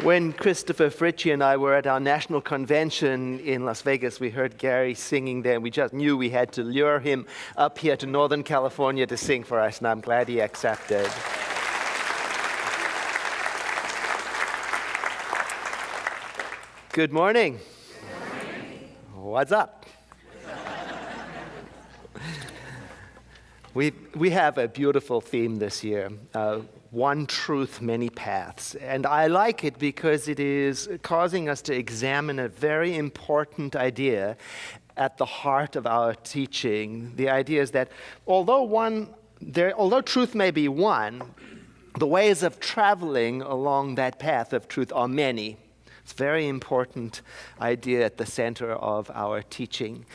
When Christopher Fritchie and I were at our national convention in Las Vegas, we heard Gary singing there, and we just knew we had to lure him up here to Northern California to sing for us, and I'm glad he accepted. Good morning. What's up? We have a beautiful theme this year. One truth, many paths. And I like it because it is causing us to examine a very important idea at the heart of our teaching. The idea is that although truth may be one, the ways of traveling along that path of truth are many. It's a very important idea at the center of our teaching.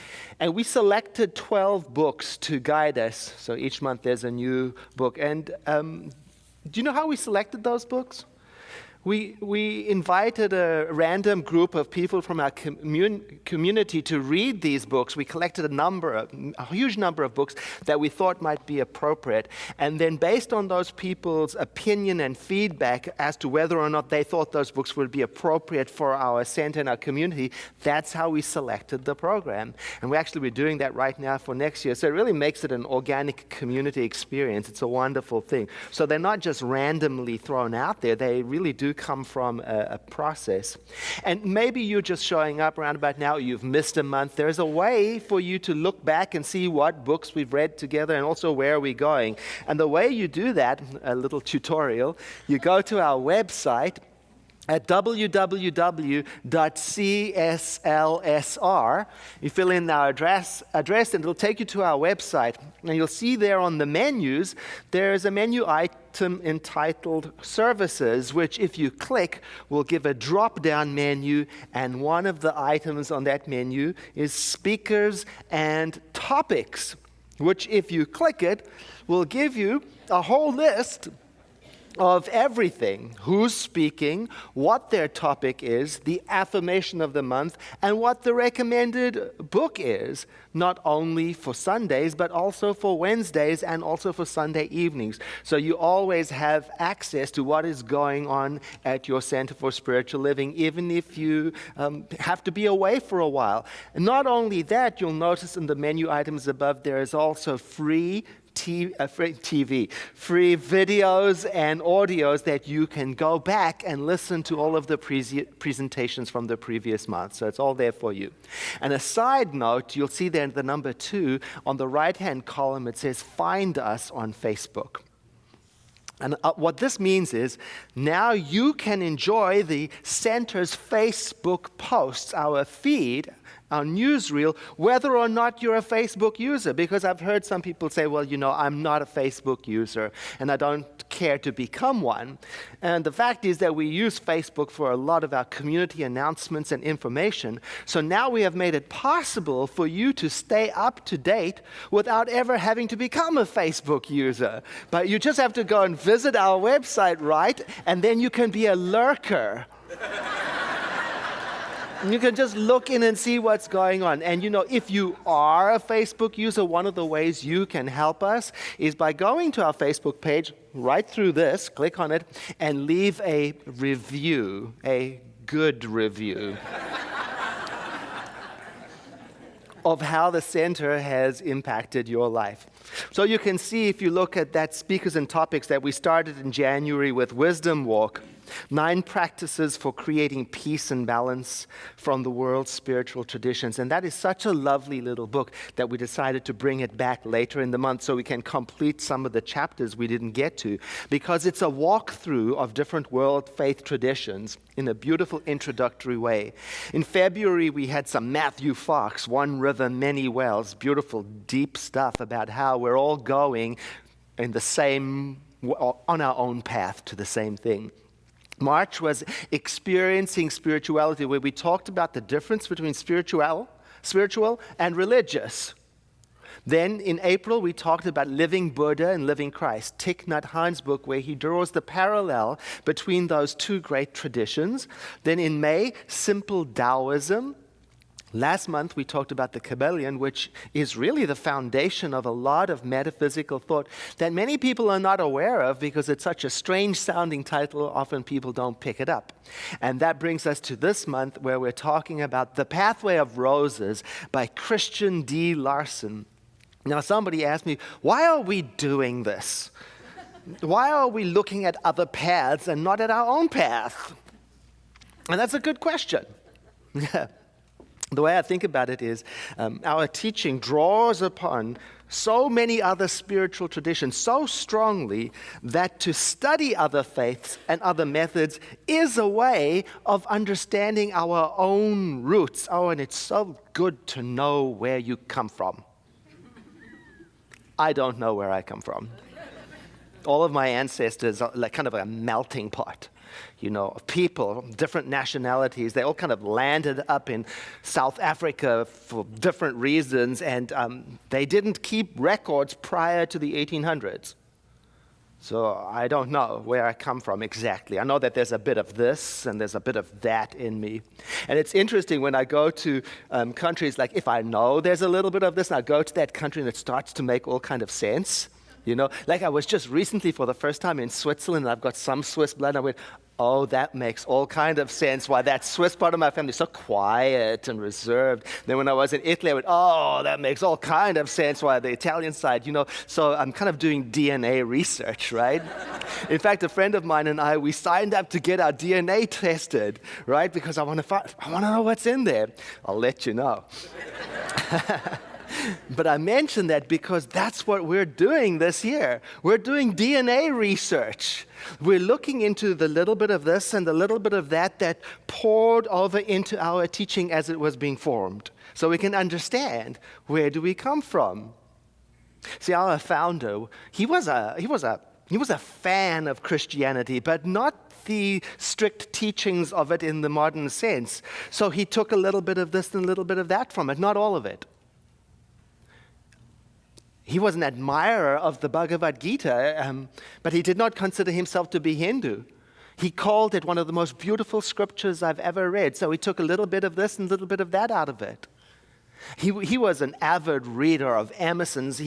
And we selected 12 books to guide us. So each month there's a new book. And do you know how we selected those books? We invited a random group of people from our community to read these books. We collected a huge number of books that we thought might be appropriate. And then based on those people's opinion and feedback as to whether or not they thought those books would be appropriate for our center and our community, that's how we selected the program. And we're doing that right now for next year. So it really makes it an organic community experience. It's a wonderful thing. So they're not just randomly thrown out there. They really do come from a process. And maybe you're just showing up around about now, you've missed a month. There's a way for you to look back and see what books we've read together and also where we're going. And the way you do that, a little tutorial, you go to our website at www.cslsr. You fill in our address and it'll take you to our website. And you'll see there on the menus, there's a menu item entitled Services, which if you click will give a drop-down menu, and one of the items on that menu is Speakers and Topics, which if you click it will give you a whole list of everything: who's speaking, what their topic is, the affirmation of the month, and what the recommended book is, not only for Sundays, but also for Wednesdays and also for Sunday evenings. So you always have access to what is going on at your Center for Spiritual Living, even if you have to be away for a while. And not only that, you'll notice in the menu items above, there is also free videos and audios that you can go back and listen to all of the presentations from the previous month. So it's all there for you. And a side note, you'll see there in the number 2, on the right-hand column, it says, Find us on Facebook. And what this means is now you can enjoy the center's Facebook posts, our feed, our newsreel, whether or not you're a Facebook user. Because I've heard some people say, well, I'm not a Facebook user and I don't care to become one. And the fact is that we use Facebook for a lot of our community announcements and information. So now we have made it possible for you to stay up to date without ever having to become a Facebook user. But you just have to go and visit our website, right? And then you can be a lurker. You can just look in and see what's going on. And if you are a Facebook user, one of the ways you can help us is by going to our Facebook page, right through this, click on it, and leave a review, a good review of how the center has impacted your life. So you can see, if you look at that Speakers and Topics that we started in January with Wisdom Walk, 9 practices for creating peace and balance from the world's spiritual traditions. And that is such a lovely little book that we decided to bring it back later in the month so we can complete some of the chapters we didn't get to, because it's a walkthrough of different world faith traditions in a beautiful introductory way. In February, we had some Matthew Fox, One River, Many Wells, beautiful, deep stuff about how we're all going in the same, on our own path to the same thing. March was Experiencing Spirituality, where we talked about the difference between spiritual and religious. Then in April, we talked about Living Buddha and Living Christ, Thich Nhat Hanh's book, where he draws the parallel between those two great traditions. Then in May, Simple Taoism, Last month, we talked about the Kybalion, which is really the foundation of a lot of metaphysical thought that many people are not aware of because it's such a strange-sounding title, often people don't pick it up. And that brings us to this month where we're talking about The Pathway of Roses by Christian D. Larson. Now, somebody asked me, why are we doing this? Why are we looking at other paths and not at our own path? And that's a good question. The way I think about it is our teaching draws upon so many other spiritual traditions so strongly that to study other faiths and other methods is a way of understanding our own roots. Oh, and it's so good to know where you come from. I don't know where I come from. All of my ancestors are like kind of a melting pot. Of people, different nationalities. They all kind of landed up in South Africa for different reasons, and they didn't keep records prior to the 1800s. So I don't know where I come from exactly. I know that there's a bit of this and there's a bit of that in me. And it's interesting when I go to countries, like if I know there's a little bit of this, and I go to that country and it starts to make all kind of sense. Like I was just recently for the first time in Switzerland, and I've got some Swiss blood, and I went, oh, that makes all kind of sense why that Swiss part of my family is so quiet and reserved. Then when I was in Italy, I went, oh, that makes all kind of sense why the Italian side, So I'm kind of doing DNA research, right? In fact, a friend of mine and I, we signed up to get our DNA tested, right? Because I want to know what's in there. I'll let you know. But I mention that because that's what we're doing this year. We're doing DNA research. We're looking into the little bit of this and the little bit of that poured over into our teaching as it was being formed, so we can understand where do we come from. See, our founder, he was a fan of Christianity, but not the strict teachings of it in the modern sense. So he took a little bit of this and a little bit of that from it, not all of it. He was an admirer of the Bhagavad Gita, but he did not consider himself to be Hindu. He called it one of the most beautiful scriptures I've ever read, so he took a little bit of this and a little bit of that out of it. He was an avid reader of Emerson's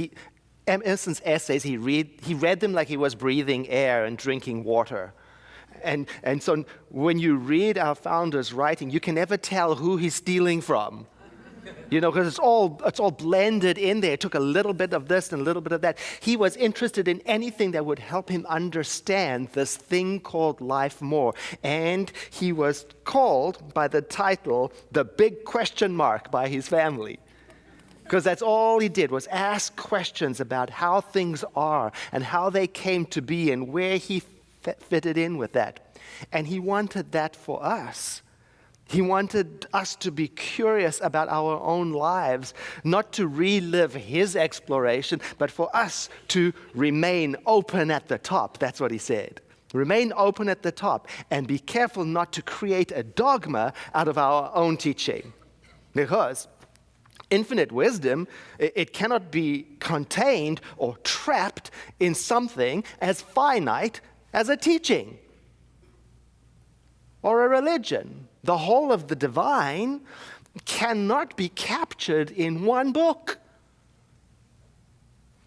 essays. He read them like he was breathing air and drinking water. And so when you read our founder's writing, you can never tell who he's stealing from. Because it's all blended in there. It took a little bit of this and a little bit of that. He was interested in anything that would help him understand this thing called life more. And he was called by the title, The Big Question Mark, by his family. Because that's all he did, was ask questions about how things are and how they came to be and where he fitted in with that. And he wanted that for us. He wanted us to be curious about our own lives, not to relive his exploration, but for us to remain open at the top. That's what he said. Remain open at the top and be careful not to create a dogma out of our own teaching. Because infinite wisdom, it cannot be contained or trapped in something as finite as a teaching or a religion. The whole of the divine cannot be captured in one book.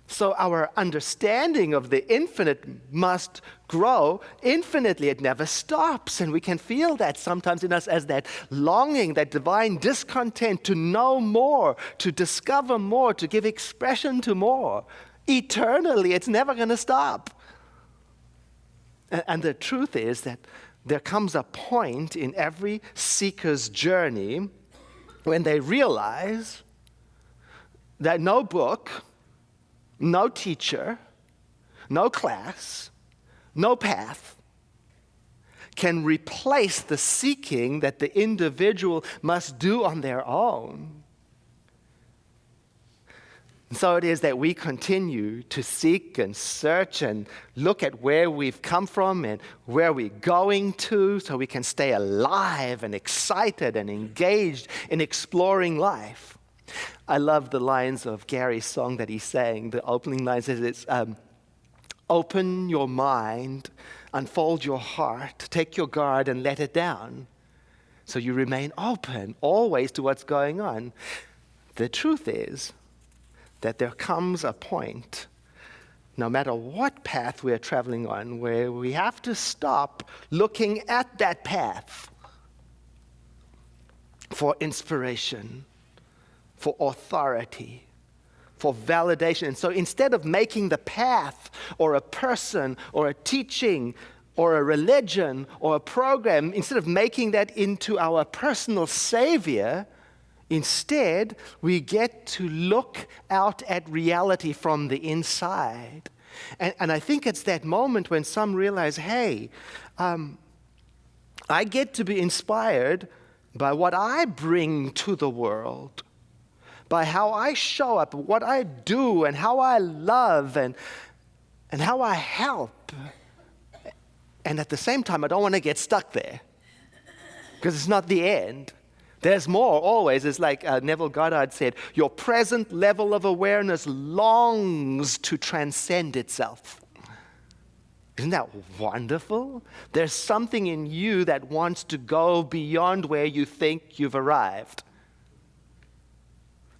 So our understanding of the infinite must grow infinitely. It never stops. And we can feel that sometimes in us as that longing, that divine discontent to know more, to discover more, to give expression to more. Eternally, it's never going to stop. And the truth is that there comes a point in every seeker's journey when they realize that no book, no teacher, no class, no path can replace the seeking that the individual must do on their own. So it is that we continue to seek and search and look at where we've come from and where we're going to, so we can stay alive and excited and engaged in exploring life. I love the lines of Gary's song that he sang. The opening line says it's, open your mind, unfold your heart, take your guard and let it down. So you remain open always to what's going on. The truth is that there comes a point, no matter what path we're traveling on, where we have to stop looking at that path for inspiration, for authority, for validation. And so instead of making the path or a person or a teaching or a religion or a program, instead of making that into our personal savior, instead we get to look out at reality from the inside. And I think it's that moment when some realize, hey, I get to be inspired by what I bring to the world, by how I show up, what I do, and how I love, and how I help. And at the same time, I don't want to get stuck there, because it's not the end. There's more always. It's like Neville Goddard said, your present level of awareness longs to transcend itself. Isn't that wonderful? There's something in you that wants to go beyond where you think you've arrived.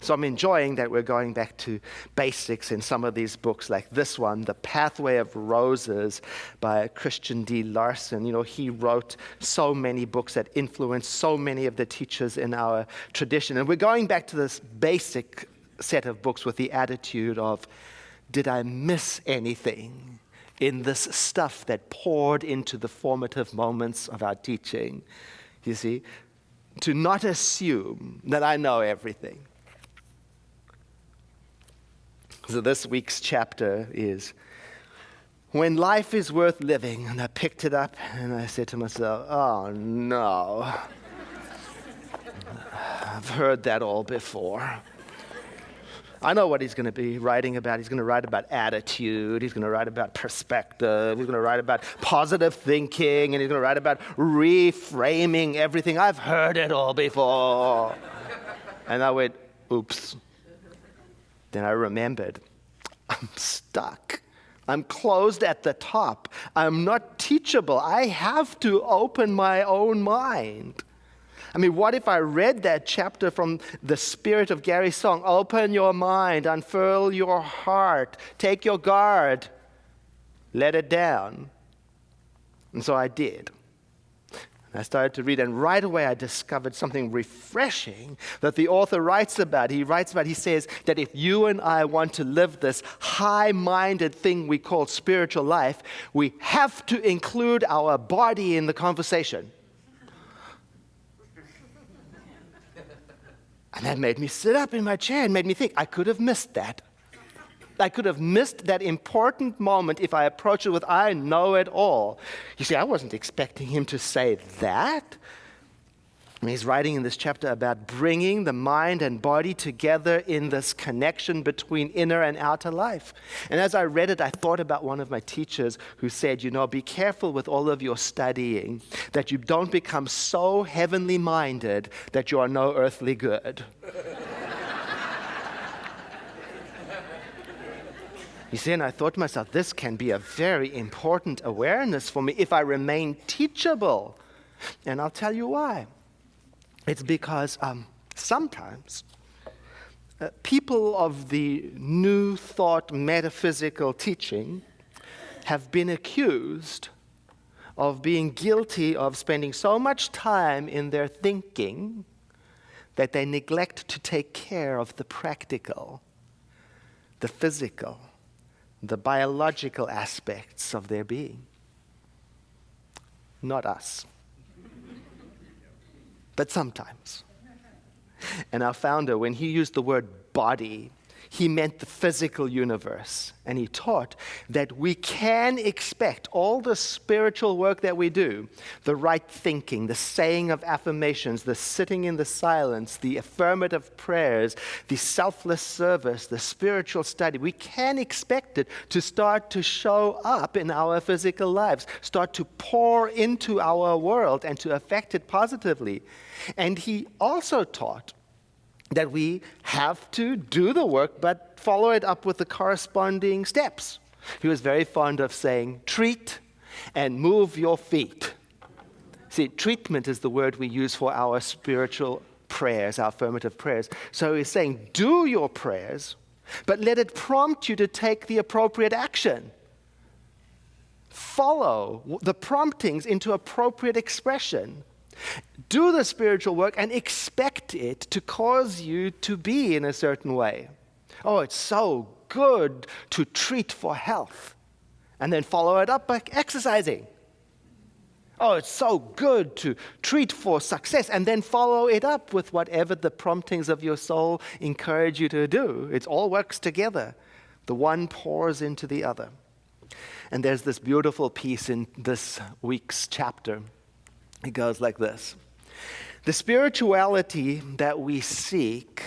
So I'm enjoying that we're going back to basics in some of these books, like this one, The Pathway of Roses by Christian D. Larson. You know, he wrote so many books that influenced so many of the teachers in our tradition. And we're going back to this basic set of books with the attitude of, did I miss anything in this stuff that poured into the formative moments of our teaching? You see, to not assume that I know everything. So this week's chapter is When Life is Worth Living. And I picked it up and I said to myself, oh no, I've heard that all before. I know what he's going to be writing about. He's going to write about attitude. He's going to write about perspective. He's going to write about positive thinking. And he's going to write about reframing everything. I've heard it all before. And I went, oops. Then I remembered, I'm stuck. I'm closed at the top. I'm not teachable. I have to open my own mind. I mean, what if I read that chapter from the spirit of Gary's song, open your mind, unfurl your heart, take your guard, let it down. And so I did. I started to read, and right away I discovered something refreshing that the author writes about. He says that if you and I want to live this high-minded thing we call spiritual life, we have to include our body in the conversation. And that made me sit up in my chair and made me think, I could have missed that. I could have missed that important moment if I approached it with, I know it all. You see, I wasn't expecting him to say that. I mean, he's writing in this chapter about bringing the mind and body together in this connection between inner and outer life. And as I read it, I thought about one of my teachers who said, you know, be careful with all of your studying, that you don't become so heavenly minded that you are no earthly good. You see, and I thought to myself, this can be a very important awareness for me if I remain teachable. And I'll tell you why. It's because sometimes people of the New Thought metaphysical teaching have been accused of being guilty of spending so much time in their thinking that they neglect to take care of the practical, the physical, the biological aspects of their being. Not us. But sometimes. And our founder, when he used the word body, he meant the physical universe. And he taught that we can expect all the spiritual work that we do, the right thinking, the saying of affirmations, the sitting in the silence, the affirmative prayers, the selfless service, the spiritual study, we can expect it to start to show up in our physical lives, start to pour into our world and to affect it positively. And he also taught that we have to do the work, but follow it up with the corresponding steps. He was very fond of saying, treat and move your feet. See, treatment is the word we use for our spiritual prayers, our affirmative prayers. So he's saying, do your prayers, but let it prompt you to take the appropriate action. Follow the promptings into appropriate expression. Do the spiritual work and expect it to cause you to be in a certain way. Oh, it's so good to treat for health, and then follow it up by exercising. Oh, it's so good to treat for success, and then follow it up with whatever the promptings of your soul encourage you to do. It all works together. The one pours into the other. And there's this beautiful piece in this week's chapter. It goes like this. The spirituality that we seek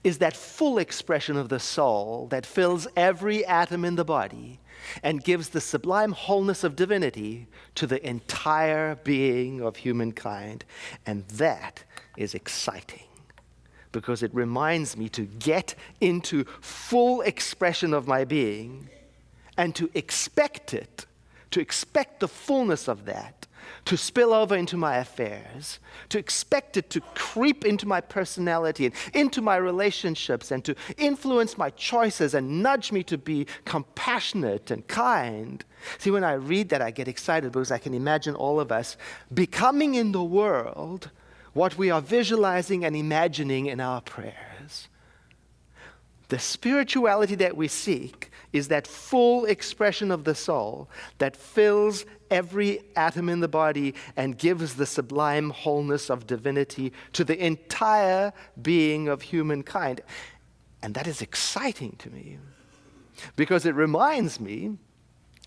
is that full expression of the soul that fills every atom in the body and gives the sublime wholeness of divinity to the entire being of humankind. And that is exciting because it reminds me to get into full expression of my being and to expect it, to expect the fullness of that, to spill over into my affairs, to expect it to creep into my personality and into my relationships and to influence my choices and nudge me to be compassionate and kind. See, when I read that, I get excited because I can imagine all of us becoming in the world what we are visualizing and imagining in our prayers. The spirituality that we seek is that full expression of the soul that fills every atom in the body and gives the sublime wholeness of divinity to the entire being of humankind. And that is exciting to me because it reminds me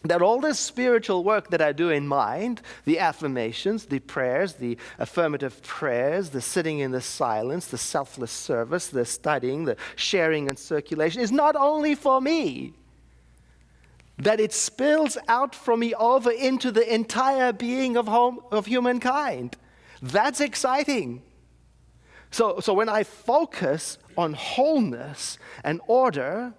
that all this spiritual work that I do in mind, the affirmations, the prayers, the affirmative prayers, the sitting in the silence, the selfless service, the studying, the sharing and circulation, is not only for me, that it spills out from me over into the entire being of humankind. That's exciting. So when I focus on wholeness and order,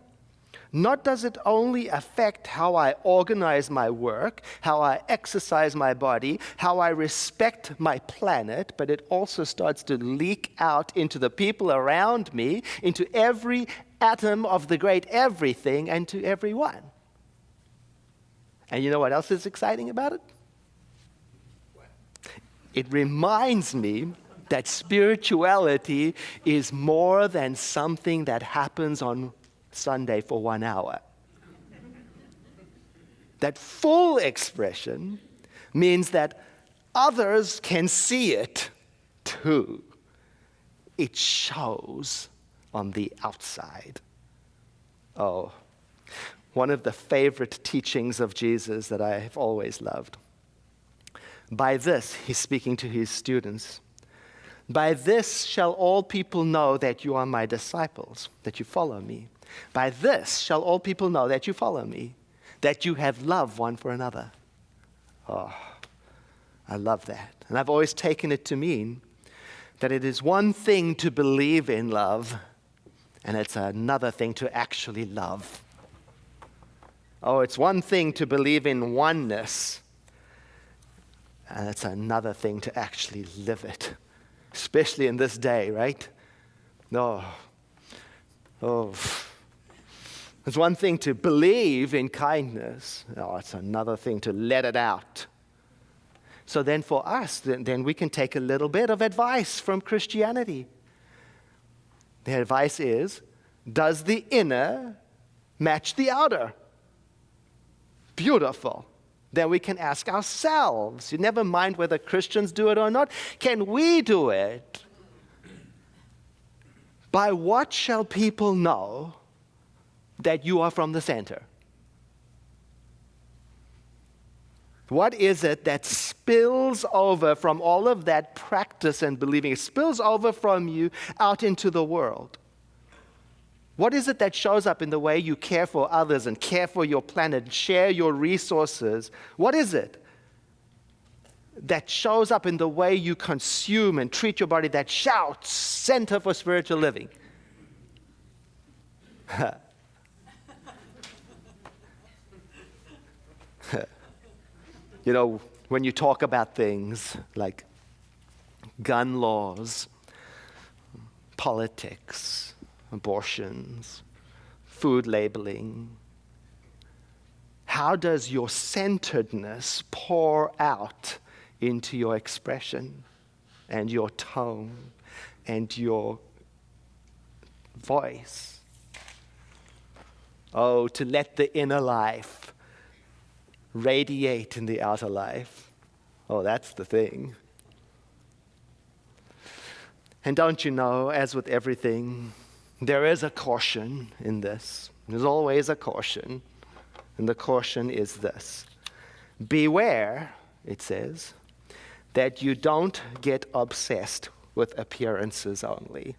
not does it only affect how I organize my work, how I exercise my body, how I respect my planet, but it also starts to leak out into the people around me, into every atom of the great everything, and to everyone. And you know what else is exciting about it? It reminds me that spirituality is more than something that happens on Sunday for 1 hour. That full expression means that others can see it too. It shows on the outside. Oh, one of the favorite teachings of Jesus that I have always loved. By this, he's speaking to his students. By this shall all people know that you are my disciples, that you follow me. By this shall all people know that you follow me, that you have love one for another. Oh, I love that. And I've always taken it to mean that it is one thing to believe in love, and it's another thing to actually love. Oh, it's one thing to believe in oneness, and it's another thing to actually live it, especially in this day, right? Oh. It's one thing to believe in kindness. Oh, it's another thing to let it out. So then for us, then we can take a little bit of advice from Christianity. The advice is, does the inner match the outer? Beautiful. Then we can ask ourselves, you never mind whether Christians do it or not, can we do it? By what shall people know that you are from the center? What is it that spills over from all of that practice and believing? It spills over from you out into the world. What is it that shows up in the way you care for others and care for your planet, share your resources? What is it that shows up in the way you consume and treat your body that shouts, Center for Spiritual Living? You know, when you talk about things like gun laws, politics, abortions, food labeling, how does your centeredness pour out into your expression and your tone and your voice? Oh, to let the inner life radiate in the outer life. Oh, that's the thing. And don't you know, as with everything, there is a caution in this. There's always a caution. And the caution is this. Beware, it says, that you don't get obsessed with appearances only.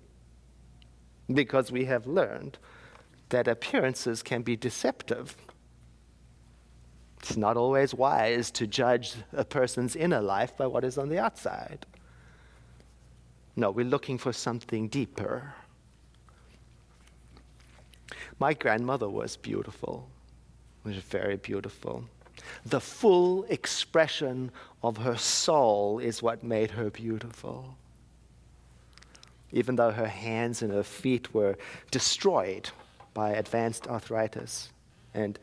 Because we have learned that appearances can be deceptive. It's not always wise to judge a person's inner life by what is on the outside. No, we're looking for something deeper. My grandmother was beautiful. She was very beautiful. The full expression of her soul is what made her beautiful. Even though her hands and her feet were destroyed by advanced arthritis. And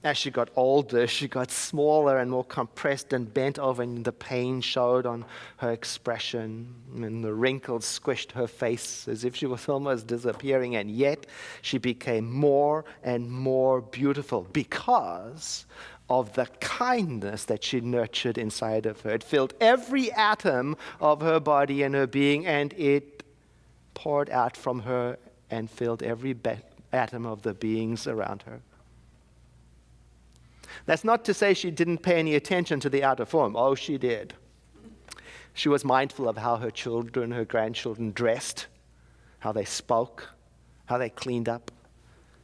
as she got older, she got smaller and more compressed and bent over, and the pain showed on her expression, and the wrinkles squished her face as if she was almost disappearing, and yet she became more and more beautiful because of the kindness that she nurtured inside of her. It filled every atom of her body and her being, and it poured out from her and filled every atom of the beings around her. That's not to say she didn't pay any attention to the outer form. Oh, she did. She was mindful of how her children, her grandchildren dressed, how they spoke, how they cleaned up.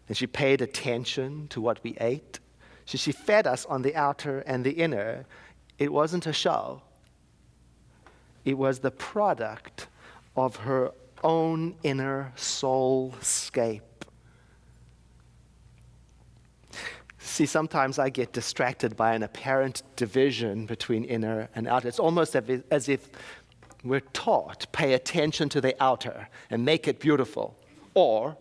And she paid attention to what we ate. She fed us on the outer and the inner. It wasn't a show. It was the product of her own inner soul-scape. See, sometimes I get distracted by an apparent division between inner and outer. It's almost as if we're taught, pay attention to the outer and make it beautiful. Or,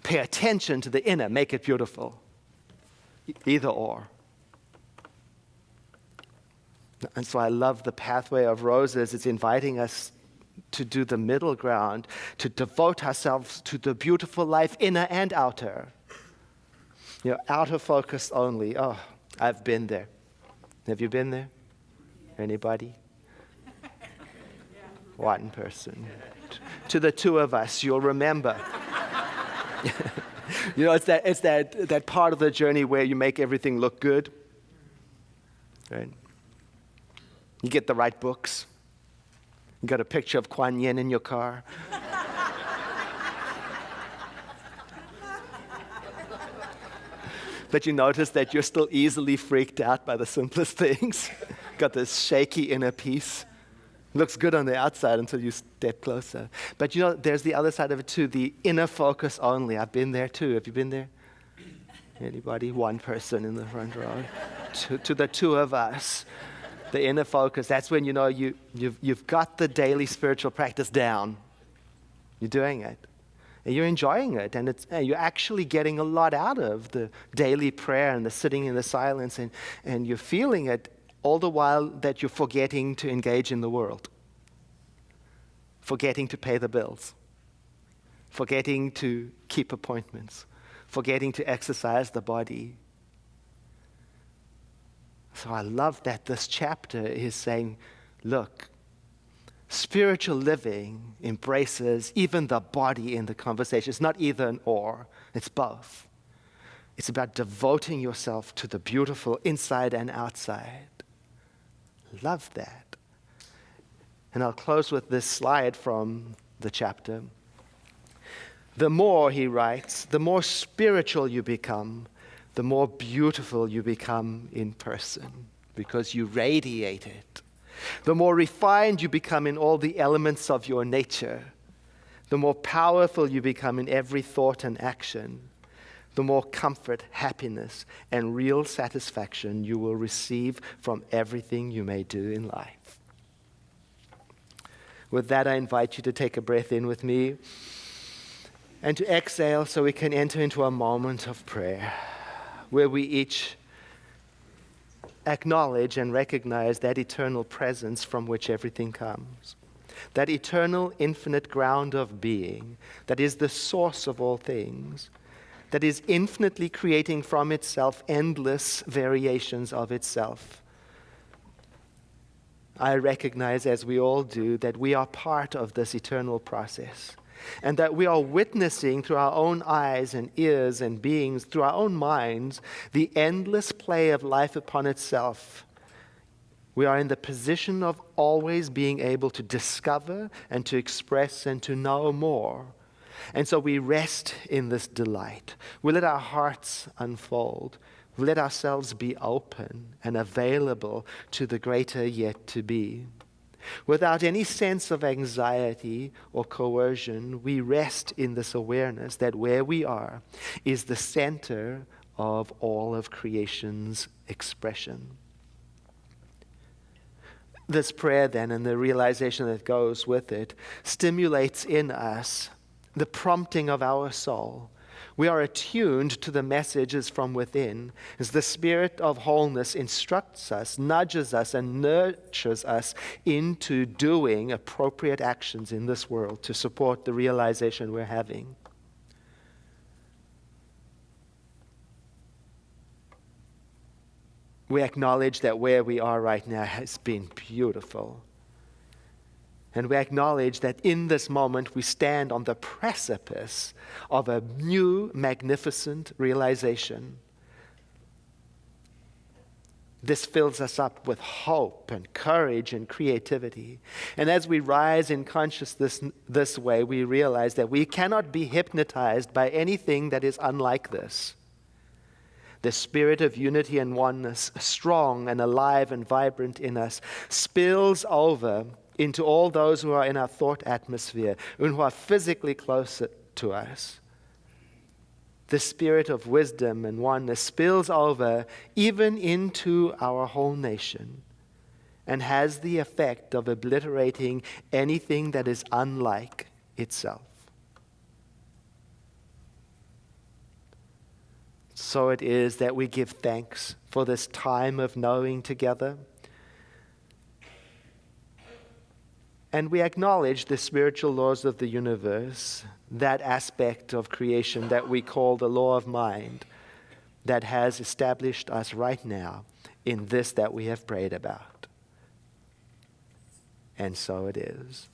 pay attention to the inner, make it beautiful. Either or. And so I love the pathway of roses. It's inviting us to do the middle ground, to devote ourselves to the beautiful life, inner and outer. You know, outer focus only. Oh, I've been there. Have you been there? Anybody? One person. To the two of us, you'll remember. You know, it's that part of the journey where you make everything look good. Right? You get the right books. You got a picture of Kuan Yin in your car. But you notice that you're still easily freaked out by the simplest things. Got this shaky inner peace. Looks good on the outside until you step closer. But you know, there's the other side of it too, the inner focus only. I've been there too. Have you been there? Anybody? One person in the front row. To the two of us. The inner focus, that's when you know you've got the daily spiritual practice down. You're doing it. And you're enjoying it, and you're actually getting a lot out of the daily prayer and the sitting in the silence, and you're feeling it all the while that you're forgetting to engage in the world, forgetting to pay the bills, forgetting to keep appointments, forgetting to exercise the body. So I love that this chapter is saying, look, spiritual living embraces even the body in the conversation. It's not either an or, it's both. It's about devoting yourself to the beautiful inside and outside. Love that. And I'll close with this slide from the chapter. The more, he writes, the more spiritual you become, the more beautiful you become in person because you radiate it. The more refined you become in all the elements of your nature, the more powerful you become in every thought and action, the more comfort, happiness, and real satisfaction you will receive from everything you may do in life. With that, I invite you to take a breath in with me and to exhale so we can enter into a moment of prayer where we each acknowledge and recognize that eternal presence from which everything comes, that eternal, infinite ground of being that is the source of all things, that is infinitely creating from itself endless variations of itself. I recognize, as we all do, that we are part of this eternal process, and that we are witnessing through our own eyes and ears and beings, through our own minds, the endless play of life upon itself. We are in the position of always being able to discover and to express and to know more. And so we rest in this delight. We let our hearts unfold. We let ourselves be open and available to the greater yet to be. Without any sense of anxiety or coercion, we rest in this awareness that where we are is the center of all of creation's expression. This prayer then, and the realization that goes with it, stimulates in us the prompting of our soul. We are attuned to the messages from within as the Spirit of wholeness instructs us, nudges us, and nurtures us into doing appropriate actions in this world to support the realization we're having. We acknowledge that where we are right now has been beautiful. And we acknowledge that in this moment we stand on the precipice of a new, magnificent realization. This fills us up with hope and courage and creativity. And as we rise in consciousness this way, we realize that we cannot be hypnotized by anything that is unlike this. The spirit of unity and oneness, strong and alive and vibrant in us, spills over into all those who are in our thought atmosphere and who are physically closer to us. The spirit of wisdom and oneness spills over even into our whole nation and has the effect of obliterating anything that is unlike itself. So it is that we give thanks for this time of knowing together. And we acknowledge the spiritual laws of the universe, that aspect of creation that we call the law of mind, that has established us right now in this that we have prayed about. And so it is.